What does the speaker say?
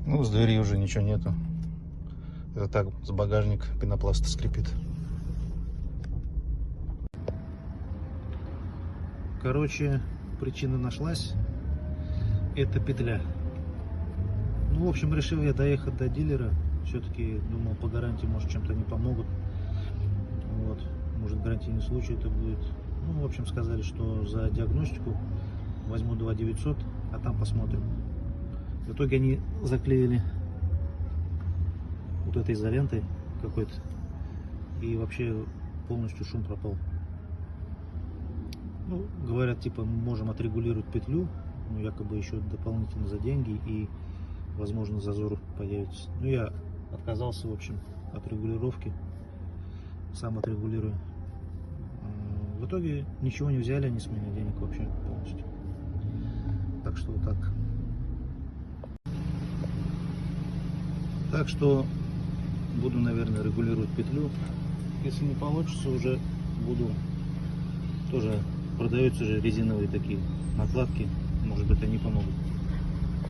Ну, с двери уже ничего нету. Это так, с багажник пенопласта скрипит. Короче, причина нашлась. Это петля. Ну, в общем, решил я доехать до дилера. Все-таки думал, по гарантии, может, чем-то не помогут. Вот. Может, гарантийный случай это будет. Ну, в общем, сказали, что за диагностику возьму 2900, а там посмотрим. В итоге они заклеили вот этой изолентой какой-то. И вообще полностью шум пропал. Ну, говорят, типа, мы можем отрегулировать петлю, ну, якобы еще дополнительно за деньги, и, возможно, зазор появится. Ну, я отказался, в общем, от регулировки, сам отрегулирую. В итоге ничего не взяли они с меня, денег вообще полностью. Так что вот так. Так что буду, наверное, регулировать петлю. Если не получится, уже буду тоже, продаются же резиновые такие накладки, может быть, они помогут.